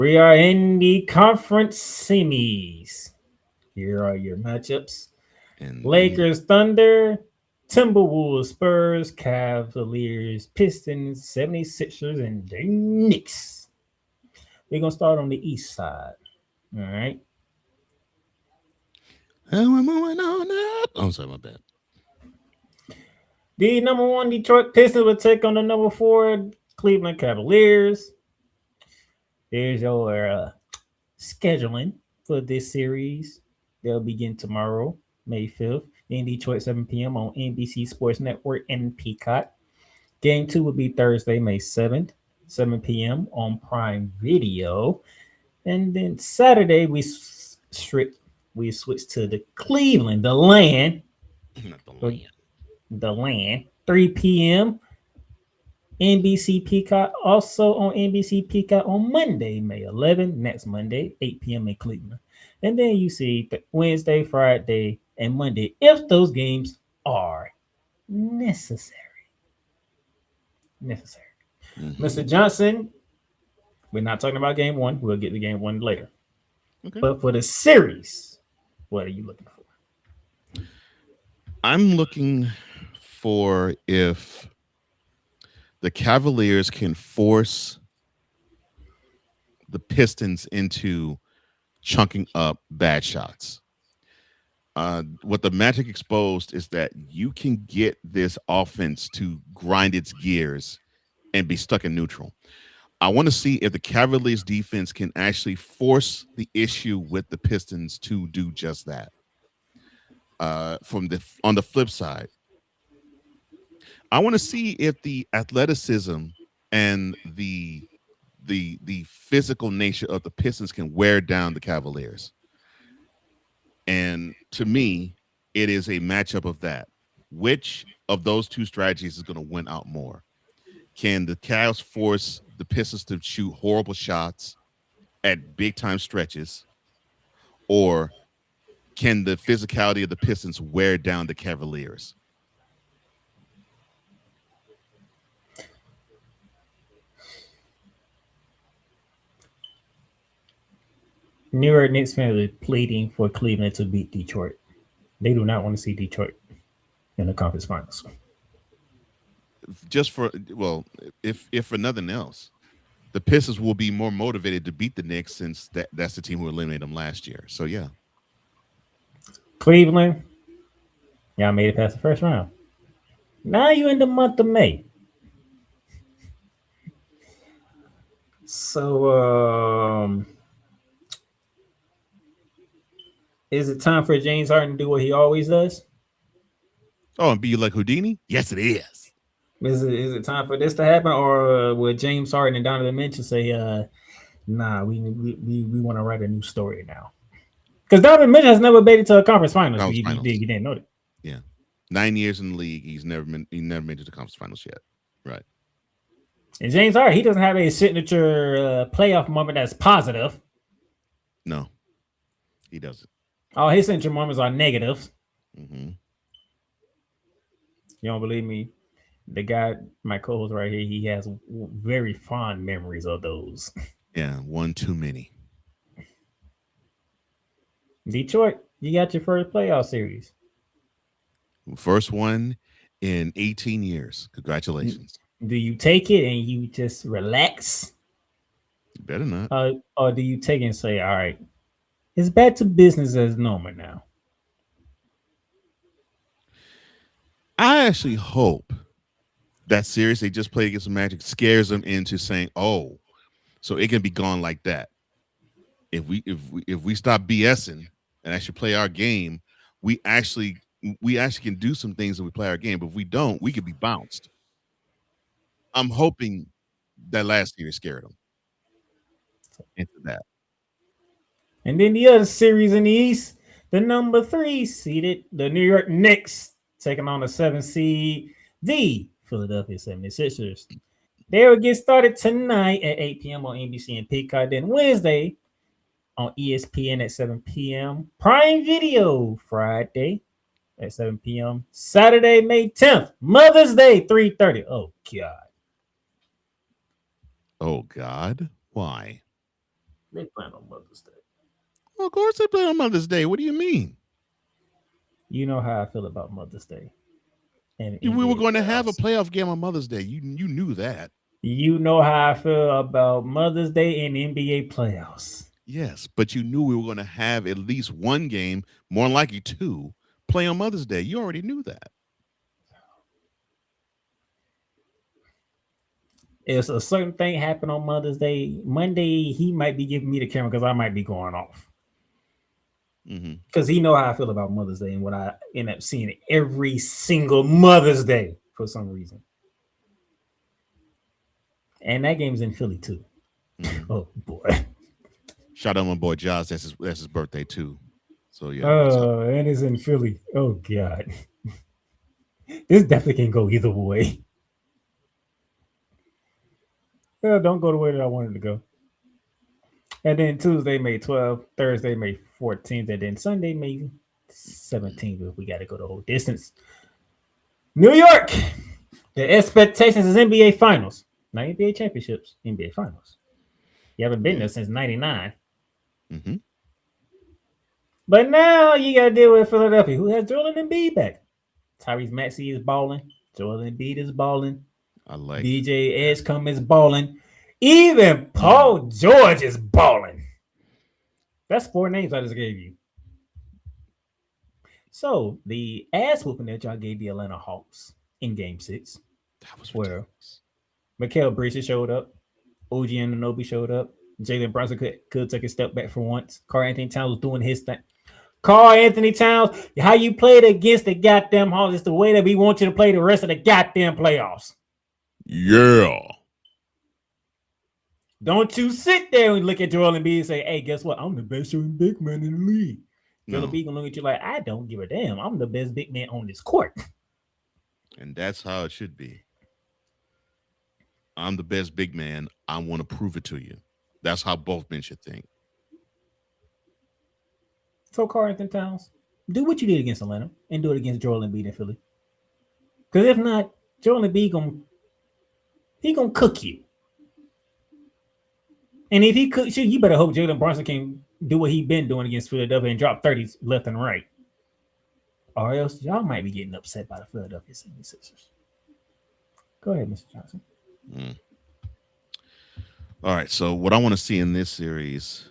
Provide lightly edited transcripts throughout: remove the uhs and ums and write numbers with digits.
We are in the conference semis. Here are your matchups. Indeed. Lakers, Thunder, Timberwolves, Spurs, Cavaliers, Pistons, 76ers, and the Knicks. We're going to start on the east side. All right. How am I moving on up? I'm sorry, my bad. The number one Detroit Pistons will take on the number four Cleveland Cavaliers. There's your scheduling for this series. They'll begin tomorrow, May 5th, in Detroit, 7 p.m. on NBC Sports Network and Peacock. Game two will be Thursday, May 7th, 7 p.m. on Prime Video. And then Saturday, we switch to the Cleveland, the land, Not the or land. the land, 3 p.m. NBC Peacock, also on NBC Peacock on Monday, May 11th, next Monday, 8 p.m. in Cleveland. And then you see Wednesday, Friday, and Monday if those games are necessary. Necessary. Mr. Mm-hmm. Johnson, we're not talking about game one. We'll get to game one later. Okay. But for the series, what are you looking for? I'm looking for if the Cavaliers can force the Pistons into chunking up bad shots. What the Magic exposed is that you can get this offense to grind its gears and be stuck in neutral. I want to see if the Cavaliers defense can actually force the issue with the Pistons to do just that. From the on the flip side, I want to see if the athleticism and the physical nature of the Pistons can wear down the Cavaliers. And to me, it is a matchup of that. Which of those two strategies is going to win out more? Can the Cavs force the Pistons to shoot horrible shots at big time stretches, or can the physicality of the Pistons wear down the Cavaliers? New York Knicks fans are pleading for Cleveland to beat Detroit. They do not want to see Detroit in the conference finals. Just for well, if for nothing else, the Pistons will be more motivated to beat the Knicks since that's the team who eliminated them last year. So yeah, Cleveland, y'all made it past the first round. Now you in the month of May. So is it time for James Harden to do what he always does? oh, and be like Houdini? Yes, it is. Is it time for this to happen, or will James Harden and Donovan Mitchell say, "Nah, we want to write a new story now"? Because Donovan Mitchell has never made it to a conference finals. Conference You finals. didn't know that. Yeah, 9 years in the league, he never made it to the conference finals yet. Right. And James Harden, he doesn't have a signature playoff moment that's positive. No, he doesn't. All his signature moments are negative. Hmm. You don't believe me? The guy, my co-host right here, he has very fond memories of those. Yeah, one too many. Detroit, you got your first playoff series. First one in 18 years. Congratulations. Do you take it and you just relax, You better not. or do you take it and say, "All right, it's back to business as normal now"? I actually hope that series they just played against the Magic scares them into saying, "Oh, so it can be gone like that." If we stop BSing and actually play our game, we actually we actually can do some things and we play our game. But if we don't, we could be bounced. I'm hoping that last year scared them into that. And then the other series in the East, the number three seeded, the New York Knicks, taking on the seven seed, the Philadelphia 76ers. They will get started tonight at 8 p.m. on NBC and Peacock. Then Wednesday on ESPN at 7 p.m. Prime Video Friday at 7 p.m. Saturday, May 10th, Mother's Day, 3:30. Oh God. Oh God, why? They plan on Mother's Day. Well, of course they play on Mother's Day. What do you mean? You know how I feel about Mother's Day and We were NBA going to have a playoffs. playoff game on Mother's Day. You knew that. You know how I feel about Mother's Day and NBA playoffs. Yes, but you knew we were going to have at least one game, more likely two, play on Mother's Day. You already knew that. If a certain thing happened on Mother's Day, Monday he might be giving me the camera because I might be going off. Mm-hmm. Because he know how I feel about Mother's Day and what I end up seeing every single Mother's Day for some reason. And that game's in Philly too. Mm-hmm. Oh boy. Shout out my boy Josh. That's his birthday too. So yeah. So Oh, and it's in Philly. Oh god. This definitely can go either way. Well, don't go the way that I wanted to go. And then Tuesday, May 12th, Thursday, May 14th, and then Sunday, May 17th, if we got to go the whole distance. New York! The expectations is NBA Finals. Not NBA Championships, NBA Finals. You haven't been yeah. there since 99. Mm-hmm. But now you got to deal with Philadelphia, who has Joel Embiid back. Tyrese Maxey is balling. Joel Embiid is balling. I like DJ that. Edgecombe is balling. Even Paul George is balling. That's four names I just gave you. So the ass whooping that y'all gave the Atlanta Hawks in Game 6, That was where ridiculous. Mikal Bridges showed up, OG Anunoby showed up, Jalen Brunson could take a step back for once. Karl Anthony Towns was doing his thing. Karl Anthony Towns, how you played against the goddamn Hawks is the way that we want you to play the rest of the goddamn playoffs. Yeah. Don't you sit there and look at Joel Embiid and say, hey, guess what? I'm the best shooting big man in the league. Joel Embiid gonna look at you like, I don't give a damn. I'm the best big man on this court. And that's how it should be. I'm the best big man. I want to prove it to you. That's how both men should think. So Karl Anthony Towns, do what you did against Atlanta and do it against Joel Embiid in Philly. Because if not, Joel Embiid gonna cook you. And if he cooks you, you better hope Jalen Brunson can do what he been doing against Philadelphia and drop 30s left and right. Or else y'all might be getting upset by the Philadelphia 76ers. Go ahead, Mr. Johnson. Mm. All right. So what I want to see in this series.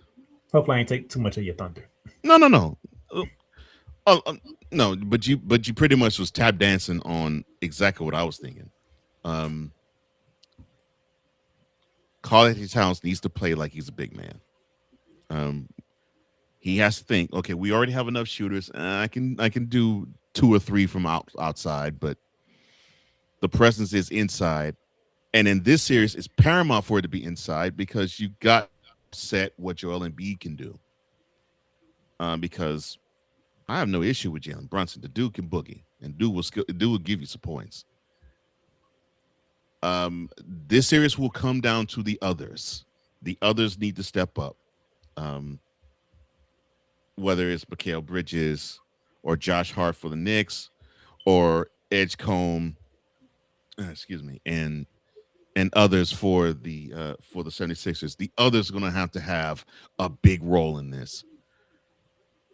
Hopefully I ain't take too much of your thunder. No. Uh, no, but you pretty much was tap dancing on exactly what I was thinking. Um, Karl Anthony Towns needs to play like he's a big man. Um, he has to think, okay, we already have enough shooters. I can do two or three from outside, but the presence is inside. And in this series, it's paramount for it to be inside because you got set what Joel Embiid can do. Because I have no issue with Jalen Brunson. The dude can boogie, and dude will give you some points. This series will come down to the others. The others need to step up. Um, whether it's Mikal Bridges or Josh Hart for the Knicks or Edgecombe, excuse me, and others for the 76ers. The others are going to have a big role in this.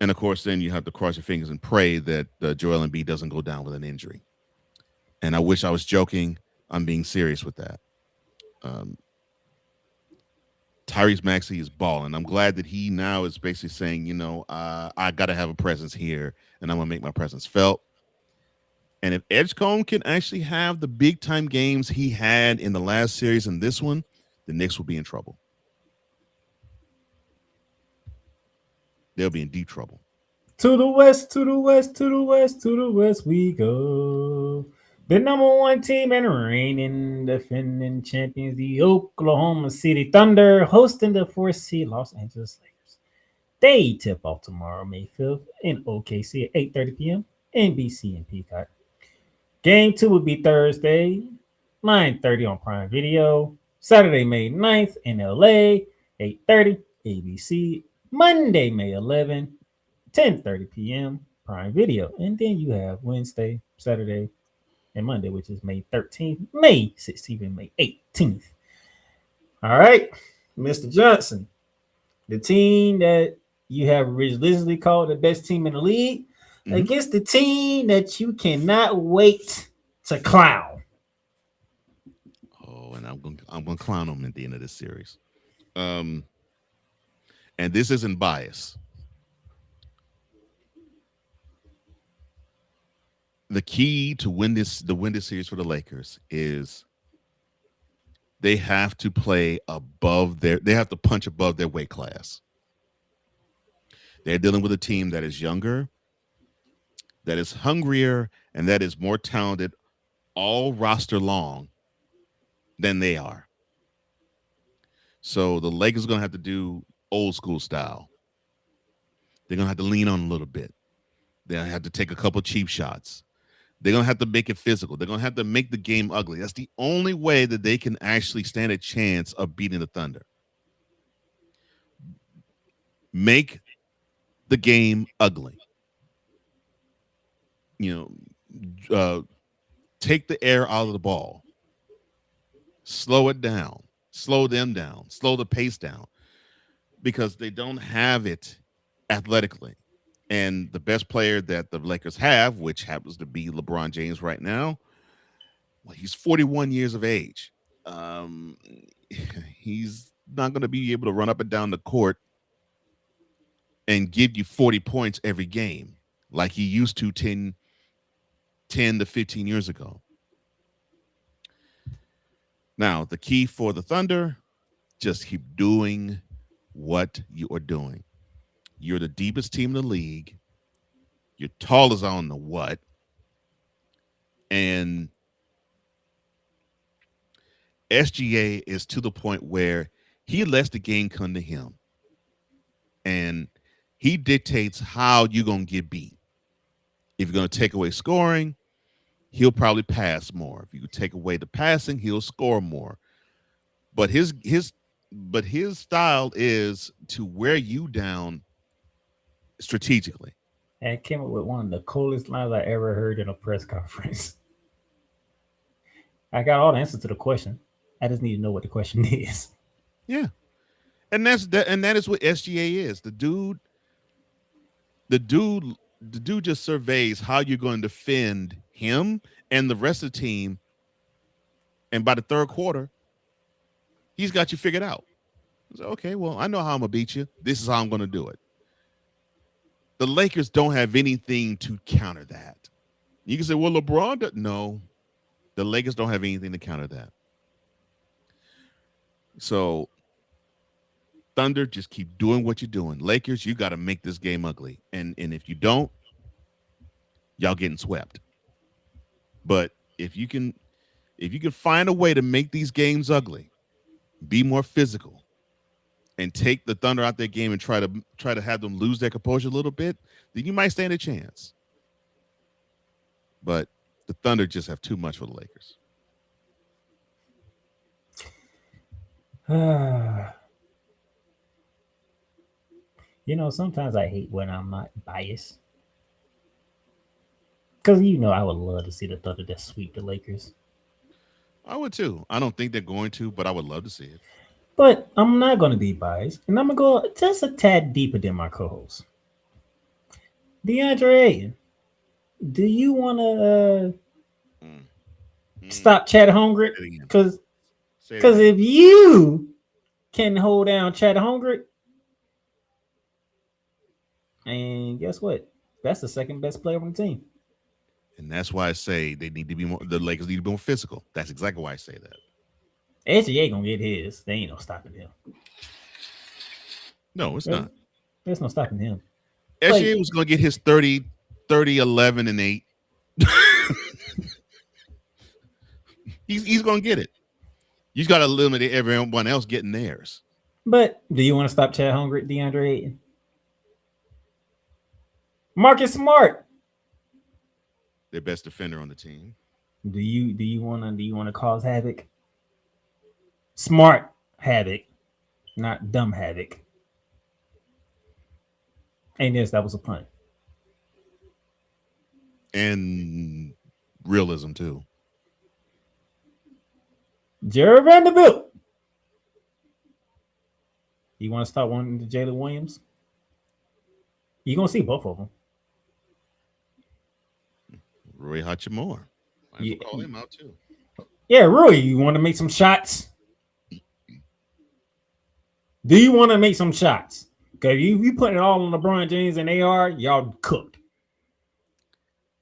And of course, then you have to cross your fingers and pray that Joel Embiid doesn't go down with an injury. And I wish I was joking. I'm being serious with that. Um, Tyrese Maxey is balling. I'm glad that he now is basically saying, I got to have a presence here, and I'm going to make my presence felt. And if Edgecombe can actually have the big time games he had in the last series and this one, the Knicks will be in trouble. They'll be in deep trouble. To the west, to the west, to the west, to the west we go. The number one team and reigning defending champions, the Oklahoma City Thunder, hosting the 4th seed Los Angeles Lakers. They tip off tomorrow, May 5th, in OKC at 8:30 p.m. NBC and Peacock. Game 2 will be Thursday, 9:30 on Prime Video. Saturday, May 9th in LA, 8:30 ABC. Monday, May 11th, 10:30 p.m. Prime Video. And then you have Wednesday, Saturday, and Monday, which is May 13th, May 16th, and May 18th. All right, Mr. Johnson. The team that you have religiously called the best team in the league Hmm. against the team that you cannot wait to clown. Oh, and I'm gonna clown them at the end of this series. Um, and this isn't bias. The key to win this series for the Lakers is they have to play above they have to punch above their weight class. They're dealing with a team that is younger, that is hungrier, and that is more talented all roster long than they are. So the Lakers are going to have to do old school style. They're going to have to lean on a little bit. They're going to have to take a couple cheap shots. They're going to have to make it physical. They're going to have to make the game ugly. That's the only way that they can actually stand a chance of beating the Thunder. Make the game ugly. You know, take the air out of the ball. Slow it down. Slow them down. Slow the pace down because they don't have it athletically. And the best player that the Lakers have, which happens to be LeBron James right now, well, he's 41 years of age. Um, he's not going to be able to run up and down the court and give you 40 points every game like he used to 10 to 15 years ago. Now, the key for the Thunder, just keep doing what you are doing. You're the deepest team in the league. You're tall as on the what. And SGA is to the point where he lets the game come to him. And he dictates how you're going to get beat. If you're going to take away scoring, he'll probably pass more. If you take away the passing, he'll score more. But his style is to wear you down strategically. And I came up with one of the coolest lines I ever heard in a press conference. I got all the answers to the question. I just need to know what the question is. Yeah. And that is what SGA is. The dude the dude just surveys how you're going to defend him and the rest of the team, and by the third quarter, he's got you figured out. So, okay, well, I know how I'm gonna beat you. This is how I'm gonna do it. The Lakers don't have anything to counter that. You can say, well, LeBron no. The Lakers don't have anything to counter that. So Thunder, just keep doing what you're doing. Lakers, you got to make this game ugly. And if you don't, y'all getting swept. But if you can find a way to make these games ugly, be more physical, and take the Thunder out their game and try to have them lose their composure a little bit, then you might stand a chance. But the Thunder just have too much for the Lakers. Sometimes I hate when I'm not biased. Because I would love to see the Thunder just sweep the Lakers. I would too. I don't think they're going to, but I would love to see it. But I'm not going to be biased. And I'm going to go just a tad deeper than my co host. DeAndre Ayton, do you want to Mm. Mm. stop Chad Hungry? Say it again. Because Say it again. if you can hold down Chad Hungry, and guess what? That's the second best player on the team. And that's why I say they need to be more. The Lakers need to be more physical. That's exactly why I say that. SGA gonna get his. They ain't no stopping him. No, it's There's, not. there's no stopping him. Like, SGA was going to get his 30, 11, and 8. He's going to get it. You got to eliminate everyone else getting theirs. but do you want to stop Chad Hungry, DeAndre Ayton? Marcus Smart. Their best defender on the team. Do you want to cause havoc? Smart havoc, not dumb havoc. And yes, that was a pun. And realism, too. Jared Vanderbilt. You want to start one to Jalen Williams? You're gonna see both of them. Rui Hachimura. Might as You, well call him out too. yeah, Rui, you want to make some shots? Do you want to make some shots? Okay, you put it all on LeBron James and AR, y'all cooked.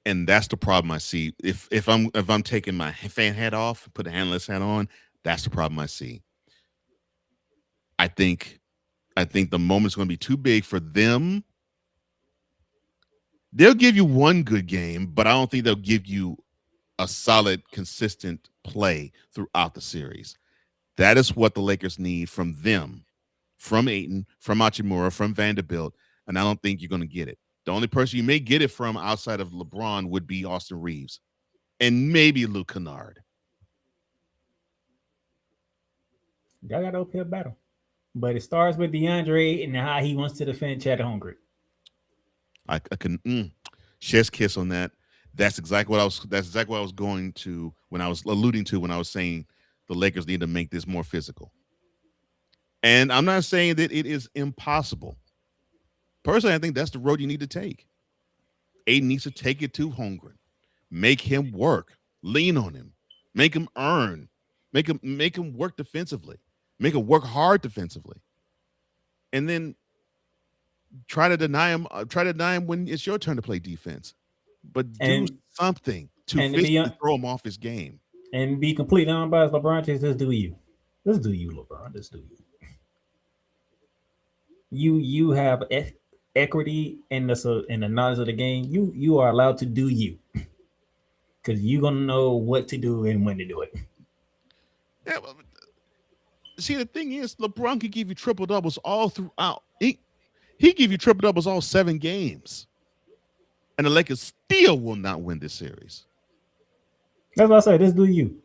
And that's the problem I see. If I'm taking my fan hat off, put the analyst hat on, that's the problem I see. I think the moment's going to be too big for them. They'll give you one good game, but I don't think they'll give you a solid, consistent play throughout the series. That is what the Lakers need from them, from Ayton, from Hachimura, from Vanderbilt, and I don't think you're going to get it. The only person you may get it from outside of LeBron would be Austin Reeves and maybe Luke Kennard. Y'all got to uphill battle. But it starts with DeAndre and how he wants to defend Chad Hungry. I can chef's kiss on that. That's exactly what I was going to when I was alluding to when I was saying the Lakers need to make this more physical. And I'm not saying that it is impossible. Personally, I think that's the road you need to take. Aiden needs to take it to Holmgren. Make him work. Lean on him. Make him earn. Make him work defensively. Make him work hard defensively. And then try to deny him when it's your turn to play defense. But do something to physically throw him off his game. And be completely unbiased, LeBron James, just do you. Let's do you, LeBron. Let's do you. You have equity in the knowledge of the game. You are allowed to do you. Because you're going to know what to do and when to do it. Yeah, well, see, the thing is, LeBron could give you triple doubles all throughout. He give you triple doubles all 7 games, and the Lakers still will not win this series. That's what I say. Just do you.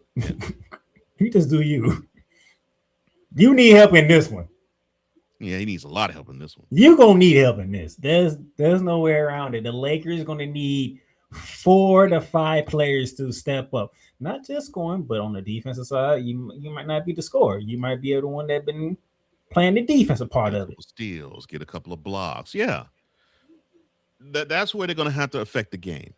You just do you. You need help in this one. Yeah, he needs a lot of help in this one. You're gonna need help in this. There's no way around it. The Lakers are gonna need 4 to 5 players to step up. Not just scoring, but on the defensive side, you might not be the scorer. You might be the one that been playing the defensive part of it. Steals, get a couple of blocks. Yeah. That's where they're going to have to affect the game.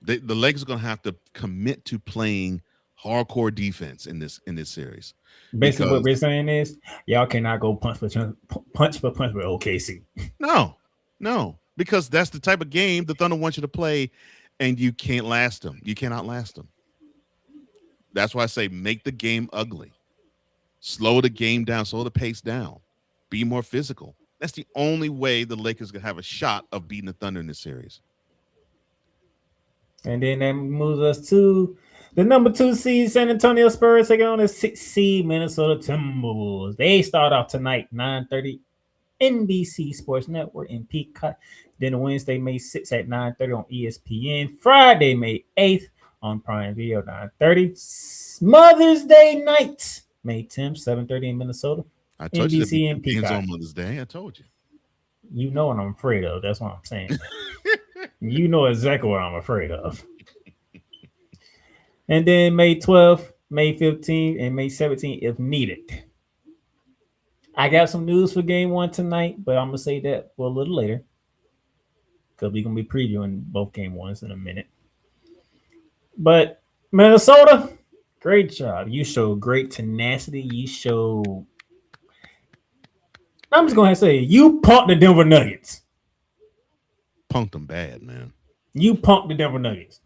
The Lakers are going to have to commit to playing hardcore defense in this series. Basically, what we're saying is y'all cannot go punch for punch with OKC. No, because that's the type of game the Thunder wants you to play, and you can't last them. You cannot last them. That's why I say make the game ugly. Slow the game down, slow the pace down. Be more physical. That's the only way the Lakers can have a shot of beating the Thunder in this series. And then that moves us to the number 2 seed San Antonio Spurs taking on the 6 seed Minnesota Timberwolves. They start off tonight, 9:30, NBC Sports Network in Peacock. Then Wednesday, May 6th at 9:30 on ESPN. Friday, May 8th on Prime Video, 9:30. Mother's Day night, May 10th, 7:30 in Minnesota. I told NBC you and Peacock. on Mother's Day. I told you. You know what I'm afraid of. That's what I'm saying. You know exactly what I'm afraid of. And then May 12th, May 15th, and May 17th if needed. I got some news for game 1 tonight, but I'm going to say that for a little later. Because we're going to be previewing both game 1s in a minute. But Minnesota, great job. You showed great tenacity. You showed... I'm just going to say, you punked the Denver Nuggets. Punked them bad, man. You punked the Denver Nuggets.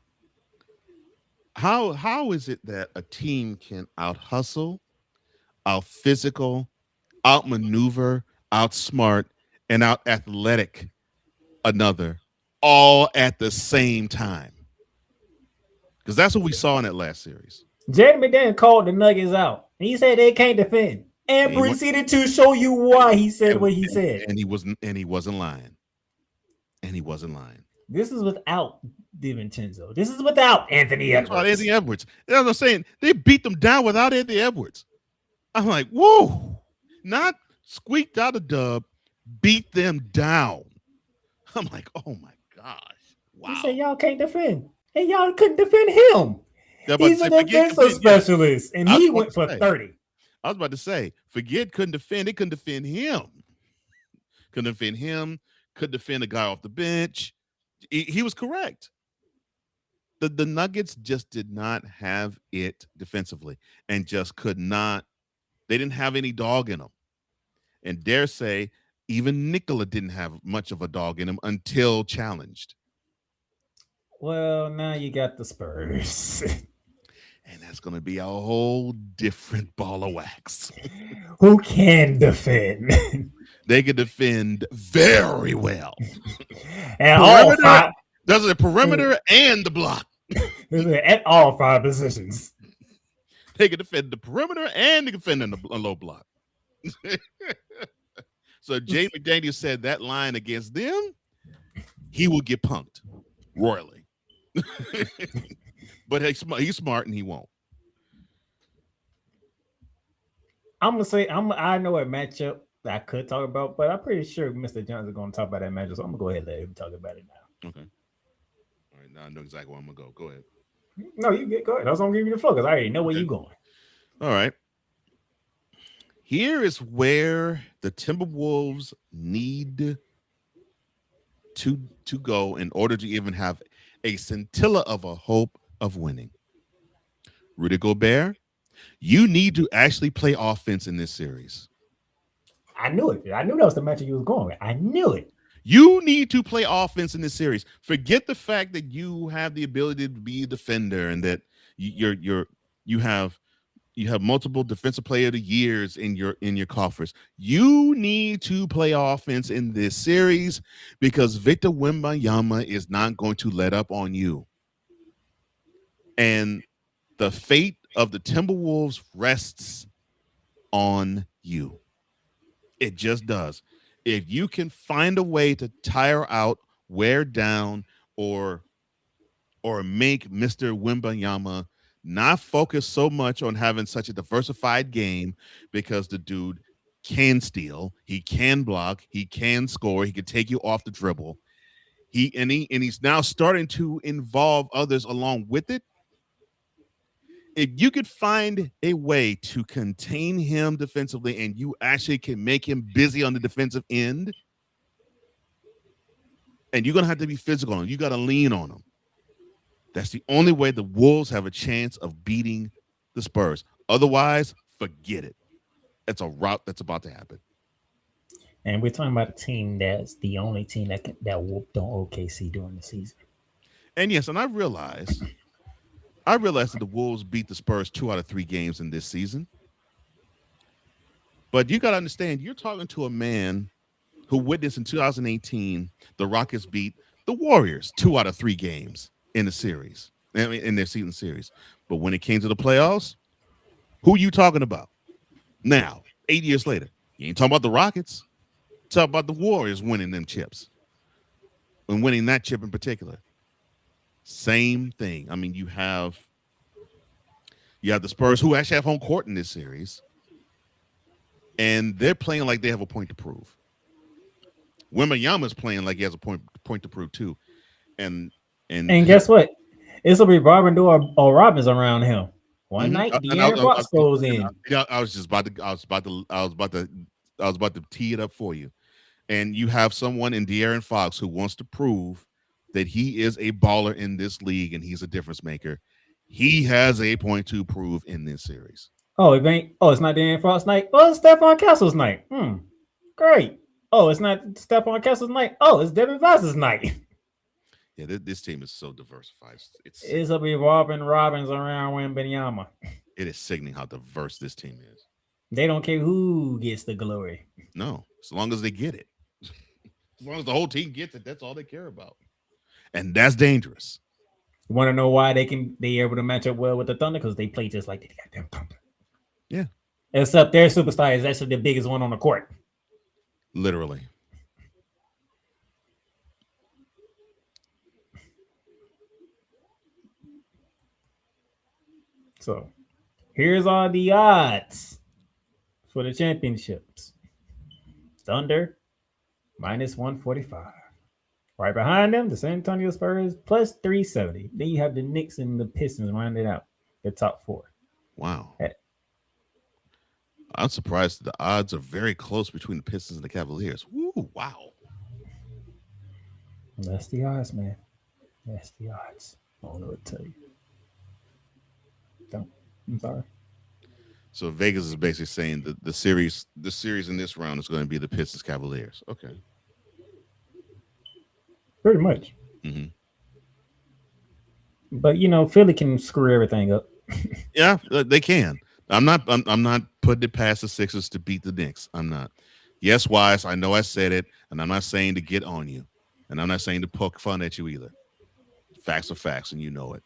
How is it that a team can out hustle, out physical, out maneuver, outsmart, and out athletic another all at the same time? Because that's what we saw in that last series. Jaden McDaniel called the Nuggets out. He said they can't defend. And proceeded to show you why he said what he said. And he wasn't lying. And he wasn't lying. This is without DiVincenzo. This is without Anthony Edwards. Without Anthony Edwards. You know what I'm saying? They beat them down without Anthony Edwards. I'm like, whoa. Not squeaked out a dub, beat them down. I'm like, oh my gosh. Wow. He said y'all can't defend. And y'all couldn't defend him. Yeah, he's a defensive specialist. And he went for 30. I was about to say, forget couldn't defend. They couldn't defend him. Couldn't defend him. Couldn't defend a guy off the bench. He was correct. The Nuggets just did not have it defensively and just could not. They didn't have any dog in them. And dare say, even Nikola didn't have much of a dog in him until challenged. Well, now you got the Spurs. And that's going to be a whole different ball of wax. Who can defend? They can defend very well. And all five. There's a perimeter and the block. At all five positions. They can defend the perimeter and they can defend a low block. So Jay McDaniel said that line against them, he will get punked royally. But he's smart and he won't. I'm gonna say I know a matchup that I could talk about, but I'm pretty sure Mr. Johnson is gonna talk about that matchup. So I'm gonna go ahead and let him talk about it now. Okay. All right, now I know exactly where I'm gonna go. Go ahead. No, you go ahead. I was gonna give you the floor because I already know where you're going. All right. Here is where the Timberwolves need to go in order to even have a scintilla of a hope of winning. Rudy Gobert, you need to actually play offense in this series. I knew it. I knew that was the matchup you was going with. I knew it. You need to play offense in this series. Forget the fact that you have the ability to be a defender and that you have multiple defensive player of the years in your coffers. You need to play offense in this series because Victor Wembanyama is not going to let up on you. And the fate of the Timberwolves rests on you. It just does. If you can find a way to tire out, wear down, or make Mr. Wembanyama not focus so much on having such a diversified game because the dude can steal, he can block, he can score, he can take you off the dribble. He's now starting to involve others along with it. If you could find a way to contain him defensively and you actually can make him busy on the defensive end, and you're going to have to be physical and you got to lean on him. That's the only way the Wolves have a chance of beating the Spurs. Otherwise, forget it. It's a rout that's about to happen. And we're talking about a team that's the only team that whooped on OKC during the season. And yes, and I realize that the Wolves beat the Spurs 2 out of 3 games in this season. But you got to understand, you're talking to a man who witnessed in 2018 the Rockets beat the Warriors 2 out of 3 games in the series, in their season series. But when it came to the playoffs, who you talking about? Now, 8 years later, you ain't talking about the Rockets. Talk about the Warriors winning them chips and winning that chip in particular. Same thing. I mean, you have the Spurs who actually have home court in this series, and they're playing like they have a point to prove. Wembanyama's playing like he has a point to prove too, and guess what? It's gonna be Robin or Robbins around him. One night, De'Aaron Fox goes in. I was about to tee it up for you, and you have someone in De'Aaron Fox who wants to prove that he is a baller in this league and he's a difference maker. He has a point to prove in this series. Oh, it's not De'Aaron Fox night. Oh, it's Stephon Castle's night. Great. Oh, it's not Stephon Castle's night. Oh, it's Devin Vass's night. Yeah, this team is so diversified. It's gonna be Robbins around Wembanyama. It is sickening how diverse this team is. They don't care who gets the glory. No, as long as they get it. As long as the whole team gets it, that's all they care about. And that's dangerous. You want to know why they able to match up well with the Thunder? Because they play just like the goddamn Thunder. Yeah. Except their superstar is actually the biggest one on the court. Literally. So here's all the odds for the championships. Thunder minus 145. Right behind them, the San Antonio Spurs plus 370. Then you have the Knicks and the Pistons rounded out the top 4. Wow. I'm surprised the odds are very close between the Pistons and the Cavaliers. Woo, wow. That's the odds, man. That's the odds. I don't know what to tell you. Don't. I'm sorry. So Vegas is basically saying that the series in this round is going to be the Pistons Cavaliers. Okay. Pretty much. Hmm. But Philly can screw everything up. Yeah, they can. I'm not putting it past the Sixers to beat the Knicks. I'm not. Yes, Wise. I know I said it, and I'm not saying to get on you, and I'm not saying to poke fun at you either. Facts are facts, and you know it.